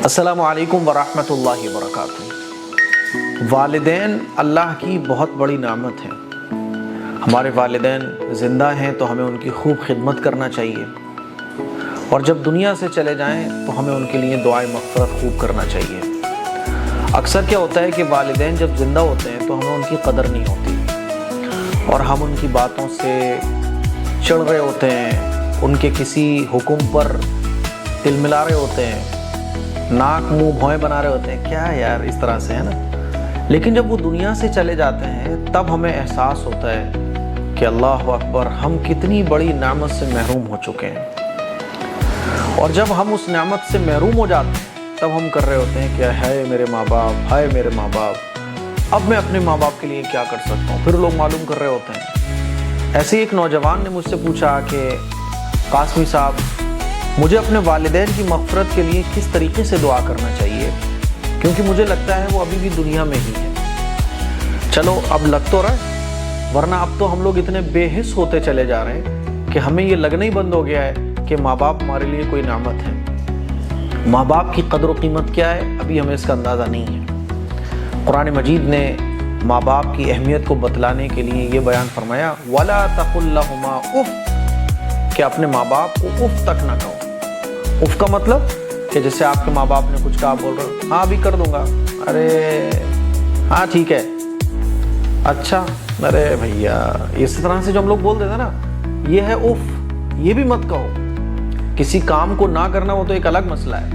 السلام علیکم ورحمۃ اللہ وبرکاتہ۔ والدین اللہ کی بہت بڑی نعمت ہے۔ ہمارے والدین زندہ ہیں تو ہمیں ان کی خوب خدمت کرنا چاہیے، اور جب دنیا سے چلے جائیں تو ہمیں ان کے لیے دعائے مغفرت خوب کرنا چاہیے۔ اکثر کیا ہوتا ہے کہ والدین جب زندہ ہوتے ہیں تو ہمیں ان کی قدر نہیں ہوتی، اور ہم ان کی باتوں سے چڑھ رہے ہوتے ہیں، ان کے کسی حکم پر تل ملا رہے ہوتے ہیں، ناک منہ بھویں بنا رہے ہوتے ہیں، کیا یار اس طرح سے ہے نا۔ لیکن جب وہ دنیا سے چلے جاتے ہیں تب ہمیں احساس ہوتا ہے کہ اللہ اکبر، ہم کتنی بڑی نعمت سے محروم ہو چکے ہیں۔ اور جب ہم اس نعمت سے محروم ہو جاتے ہیں تب ہم کر رہے ہوتے ہیں کہ ہائے میرے ماں باپ، ہائے میرے ماں باپ، اب میں اپنے ماں باپ کے لیے کیا کر سکتا ہوں۔ پھر لوگ معلوم کر رہے ہوتے ہیں۔ ایسے ہی ایک نوجوان نے مجھ سے پوچھا کہ قاسمی صاحب، مجھے اپنے والدین کی مغفرت کے لیے کس طریقے سے دعا کرنا چاہیے، کیونکہ مجھے لگتا ہے وہ ابھی بھی دنیا میں ہی ہے۔ چلو اب لگ تو رہا ہے، ورنہ اب تو ہم لوگ اتنے بے حس ہوتے چلے جا رہے ہیں کہ ہمیں یہ لگنا ہی بند ہو گیا ہے کہ ماں باپ ہمارے لیے کوئی نعمت ہے۔ ماں باپ کی قدر و قیمت کیا ہے ابھی ہمیں اس کا اندازہ نہیں ہے۔ قرآن مجید نے ماں باپ کی اہمیت کو بتلانے کے لیے یہ بیان فرمایا، وَلَا تَقُلْ لَهُمَا اُف، کہ اپنے ماں باپ کو اف تک نہ کہو۔ اف کا مطلب کہ جیسے آپ کے ماں باپ نے کچھ کہا، بول رہے ہو ہاں ابھی کر دوں گا، ارے ہاں ٹھیک ہے، اچھا، ارے بھیا، اس طرح سے جو ہم لوگ بول دیتے ہیں نا، یہ ہے اف۔ یہ بھی مت کہو۔ کسی کام کو نہ کرنا وہ تو ایک الگ مسئلہ ہے۔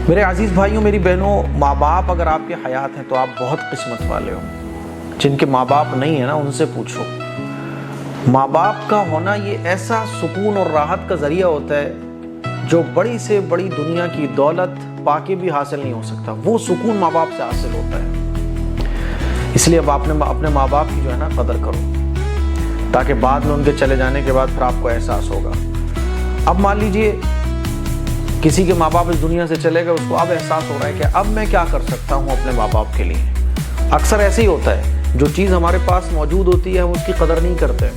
میرے عزیز بھائیوں، میری بہنوں، ماں باپ اگر آپ کے حیات ہیں تو آپ بہت قسمت والے ہو۔ جن کے ماں باپ نہیں ہیں نا، ان سے پوچھو۔ ماں باپ کا ہونا یہ ایسا سکون اور راحت کا ذریعہ ہوتا ہے جو بڑی سے بڑی دنیا کی دولت پا کے بھی حاصل نہیں ہو سکتا۔ وہ سکون ماں باپ سے حاصل ہوتا ہے۔ اس لیے اب آپ نے اپنے ماں باپ کی جو ہے نا قدر کرو، تاکہ بعد میں ان کے چلے جانے کے بعد پھر آپ کو احساس ہوگا۔ اب مان لیجئے کسی کے ماں باپ اس دنیا سے چلے گئے، اس کو اب احساس ہو رہا ہے کہ اب میں کیا کر سکتا ہوں اپنے ماں باپ کے لیے۔ اکثر ایسے ہی ہوتا ہے، جو چیز ہمارے پاس موجود ہوتی ہے ہم اس کی قدر نہیں کرتے،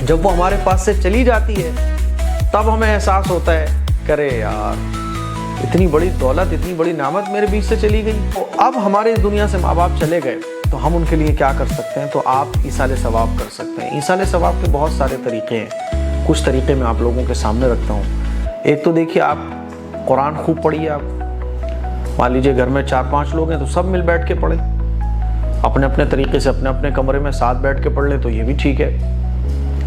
جب وہ ہمارے پاس سے چلی جاتی ہے تب ہمیں احساس ہوتا ہے کہ ارے یار، اتنی بڑی دولت، اتنی بڑی نعمت میرے بیچ سے چلی گئی۔ تو اب ہمارے اس دنیا سے ماں باپ چلے گئے تو ہم ان کے لیے کیا کر سکتے ہیں؟ تو آپ ایصال ثواب کر سکتے ہیں۔ ایصال ثواب کے بہت سارے طریقے ہیں، کچھ طریقے میں آپ لوگوں کے سامنے رکھتا ہوں۔ ایک تو دیکھیے، آپ قرآن خوب پڑھیے۔ آپ مان لیجیے گھر میں 4-5 لوگ ہیں تو سب مل بیٹھ کے پڑھیں، اپنے اپنے طریقے سے اپنے اپنے کمرے میں ساتھ بیٹھ کے پڑھ لیں تو یہ بھی ٹھیک ہے،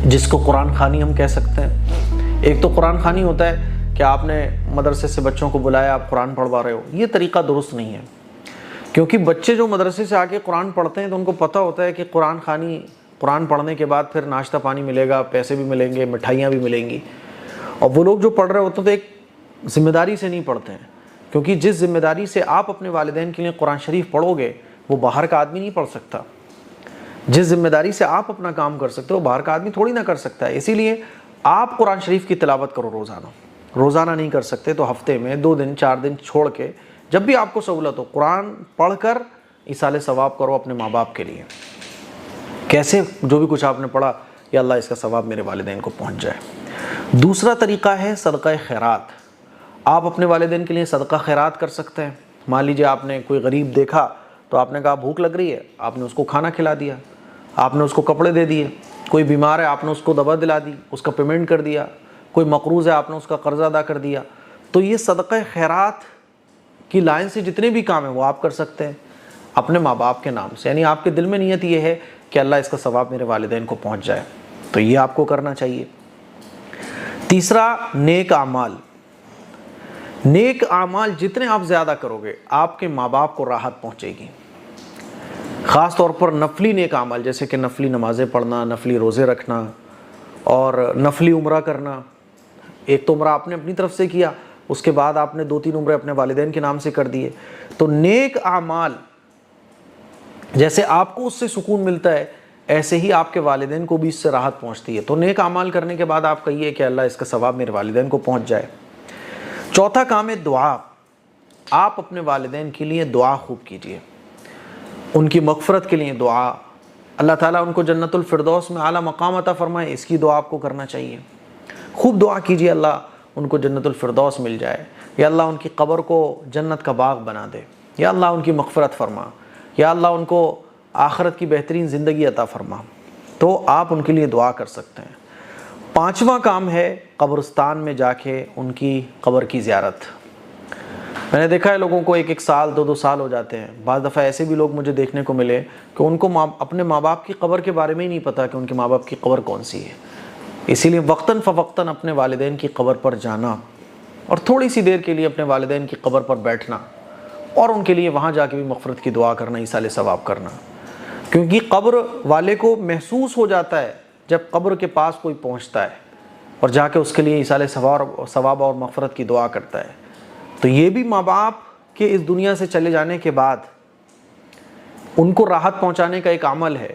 جس کو قرآن خوانی ہم کہہ سکتے ہیں۔ ایک تو قرآن خوانی ہوتا ہے کہ آپ نے مدرسے سے بچوں کو بلایا، آپ قرآن پڑھوا رہے ہو، یہ طریقہ درست نہیں ہے، کیونکہ بچے جو مدرسے سے آ کے قرآن پڑھتے ہیں تو ان کو پتہ ہوتا ہے کہ قرآن خوانی، قرآن پڑھنے کے بعد پھر ناشتہ پانی ملے گا، پیسے بھی ملیں گے، مٹھائیاں بھی ملیں گی۔ اور وہ لوگ جو پڑھ رہے ہوتے ہیں تو ایک ذمہ داری سے نہیں پڑھتے ہیں، کیونکہ جس ذمہ داری سے آپ اپنے والدین کے لیے قرآن شریف پڑھو گے وہ باہر کا آدمی نہیں پڑھ سکتا۔ جس ذمہ داری سے آپ اپنا کام کر سکتے ہو باہر کا آدمی تھوڑی نہ کر سکتا ہے۔ اسی لیے آپ قرآن شریف کی تلاوت کرو روزانہ نہیں کر سکتے تو ہفتے میں 2 دن 4 دن چھوڑ کے جب بھی آپ کو سہولت ہو قرآن پڑھ کر ایصال ثواب کرو اپنے ماں باپ کے لیے۔ کیسے؟ جو بھی کچھ آپ نے پڑھا، یا اللہ اس کا ثواب میرے والدین کو پہنچ جائے۔ دوسرا طریقہ ہے صدقہ خیرات۔ آپ اپنے والدین کے لیے صدقہ خیرات کر سکتے ہیں۔ مان لیجیے آپ نے کوئی غریب دیکھا تو آپ نے کہا بھوک لگ رہی ہے، آپ نے اس کو کھانا کھلا دیا، آپ نے اس کو کپڑے دے دیے۔ کوئی بیمار ہے، آپ نے اس کو دوا دلا دی، اس کا پیمنٹ کر دیا۔ کوئی مقروض ہے، آپ نے اس کا قرض ادا کر دیا۔ تو یہ صدقہ خیرات کی لائن سے جتنے بھی کام ہیں وہ آپ کر سکتے ہیں اپنے ماں باپ کے نام سے، یعنی آپ کے دل میں نیت یہ ہے کہ اللہ اس کا ثواب میرے والدین کو پہنچ جائے، تو یہ آپ کو کرنا چاہیے۔ تیسرا، نیک اعمال۔ نیک اعمال جتنے آپ زیادہ کرو گے آپ کے ماں باپ کو راحت پہنچے گی۔ خاص طور پر نفلی نیک اعمال، جیسے کہ نفلی نمازیں پڑھنا، نفلی روزے رکھنا، اور نفلی عمرہ کرنا۔ ایک تو عمرہ آپ نے اپنی طرف سے کیا، اس کے بعد آپ نے 2-3 عمرے اپنے والدین کے نام سے کر دیے۔ تو نیک اعمال جیسے آپ کو اس سے سکون ملتا ہے، ایسے ہی آپ کے والدین کو بھی اس سے راحت پہنچتی ہے۔ تو نیک اعمال کرنے کے بعد آپ کہیے کہ اللہ اس کا ثواب میرے والدین کو پہنچ جائے۔ چوتھا کام ہے دعا۔ آپ اپنے والدین کے لیے دعا خوب کیجیے، ان کی مغفرت کے لیے دعا، اللہ تعالیٰ ان کو جنت الفردوس میں اعلیٰ مقام عطا فرمائے، اس کی دعا آپ کو کرنا چاہیے۔ خوب دعا کیجیے اللہ ان کو جنت الفردوس مل جائے، یا اللہ ان کی قبر کو جنت کا باغ بنا دے، یا اللہ ان کی مغفرت فرما، یا اللہ ان کو آخرت کی بہترین زندگی عطا فرما، تو آپ ان کے لیے دعا کر سکتے ہیں۔ پانچواں کام ہے قبرستان میں جا کے ان کی قبر کی زیارت۔ میں نے دیکھا ہے لوگوں کو 1 سال 2 سال ہو جاتے ہیں، بعض دفعہ ایسے بھی لوگ مجھے دیکھنے کو ملے کہ ان کو اپنے ماں باپ کی قبر کے بارے میں ہی نہیں پتہ کہ ان کے ماں باپ کی قبر کون سی ہے۔ اسی لیے وقتاً فوقتاً اپنے والدین کی قبر پر جانا اور تھوڑی سی دیر کے لیے اپنے والدین کی قبر پر بیٹھنا اور ان کے لیے وہاں جا کے بھی مغفرت کی دعا کرنا، ایصال ثواب کرنا، کیونکہ قبر والے کو محسوس ہو جاتا ہے جب قبر کے پاس کوئی پہنچتا ہے اور جا کے اس کے لیے ایصال ثواب اور مغفرت کی دعا کرتا ہے۔ تو یہ بھی ماں باپ کے اس دنیا سے چلے جانے کے بعد ان کو راحت پہنچانے کا ایک عمل ہے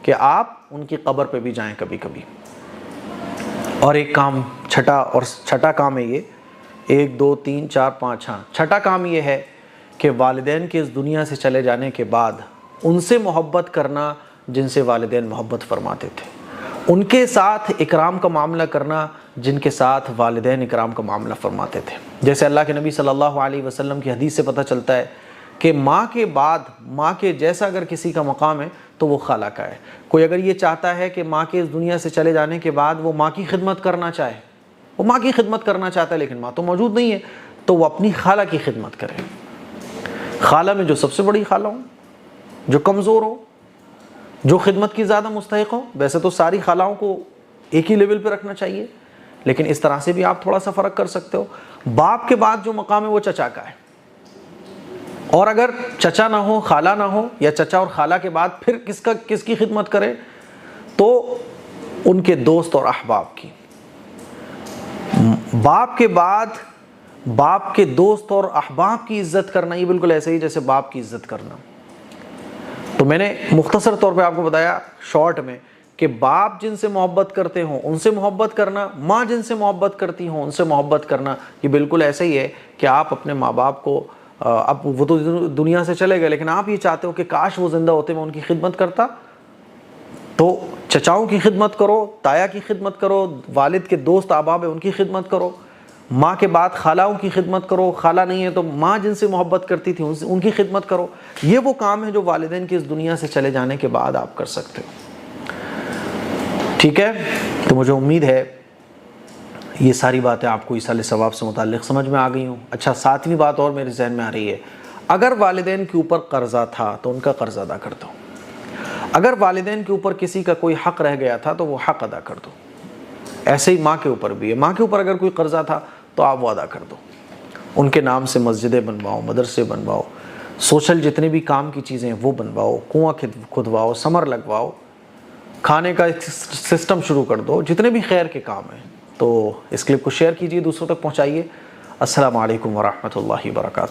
کہ آپ ان کی قبر پہ بھی جائیں کبھی کبھی۔ اور ایک کام چھٹا کام ہے یہ، 1 2 3 4 5 ہاں، چھٹا کام یہ ہے کہ والدین کے اس دنیا سے چلے جانے کے بعد ان سے محبت کرنا جن سے والدین محبت فرماتے تھے، ان کے ساتھ اکرام کا معاملہ کرنا جن کے ساتھ والدین اکرام کا معاملہ فرماتے تھے۔ جیسے اللہ کے نبی صلی اللہ علیہ وسلم کی حدیث سے پتہ چلتا ہے کہ ماں کے بعد، ماں کے جیسا اگر کسی کا مقام ہے تو وہ خالہ کا ہے۔ کوئی اگر یہ چاہتا ہے کہ ماں کے اس دنیا سے چلے جانے کے بعد وہ ماں کی خدمت کرنا چاہے، وہ ماں کی خدمت کرنا چاہتا ہے لیکن ماں تو موجود نہیں ہے، تو وہ اپنی خالہ کی خدمت کرے۔ خالہ میں جو سب سے بڑی خالہ ہو، جو کمزور ہو، جو خدمت کی زیادہ مستحق ہو۔ ویسے تو ساری خالہوں کو ایک ہی لیول پہ رکھنا چاہیے، لیکن اس طرح سے بھی آپ تھوڑا سا فرق کر سکتے ہو۔ باپ کے بعد جو مقام ہے وہ چچا کا ہے، اور اگر چچا نہ ہو، خالہ نہ ہو، یا چچا اور خالہ کے بعد پھر کس کی خدمت کرے تو ان کے دوست اور احباب کی۔ باپ کے بعد باپ کے دوست اور احباب کی عزت کرنا یہ بالکل ایسے ہی جیسے باپ کی عزت کرنا۔ تو میں نے مختصر طور پہ آپ کو بتایا شارٹ میں کہ باپ جن سے محبت کرتے ہوں ان سے محبت کرنا، ماں جن سے محبت کرتی ہوں ان سے محبت کرنا، یہ بالکل ایسا ہی ہے کہ آپ اپنے ماں باپ کو، اب وہ تو دنیا سے چلے گئے لیکن آپ یہ چاہتے ہو کہ کاش وہ زندہ ہوتے میں ان کی خدمت کرتا، تو چچاؤں کی خدمت کرو، تایا کی خدمت کرو، والد کے دوست احباب ہیں ان کی خدمت کرو، ماں کے بعد خالہوں کی خدمت کرو، خالہ نہیں ہے تو ماں جن سے محبت کرتی تھی ان کی خدمت کرو۔ یہ وہ کام ہے جو والدین کی اس دنیا سے چلے جانے کے بعد آپ کر سکتے ہو۔ ٹھیک ہے، تو مجھے امید ہے یہ ساری باتیں آپ کو ایصال ثواب سے متعلق سمجھ میں آ گئی ہوں۔ اچھا، 7ویں بات اور میرے ذہن میں آ رہی ہے، اگر والدین کے اوپر قرضہ تھا تو ان کا قرض ادا کر دو۔ اگر والدین کے اوپر کسی کا کوئی حق رہ گیا تھا تو وہ حق ادا کر دو۔ ایسے ہی ماں کے اوپر بھی ہے، ماں کے اوپر اگر کوئی قرضہ تھا تو آپ وہ ادا کر دو۔ ان کے نام سے مسجدیں بنواؤ، مدرسے بنواؤ، سوشل جتنے بھی کام کی چیزیں ہیں وہ بنواؤ، کنواں کھدواؤ، سمر لگواؤ، کھانے کا سسٹم شروع کر دو، جتنے بھی خیر کے کام ہیں۔ تو اس کلپ کو شیئر کیجیے، دوسروں تک پہنچائیے۔ السلام علیکم ورحمۃ اللہ وبرکاتہ۔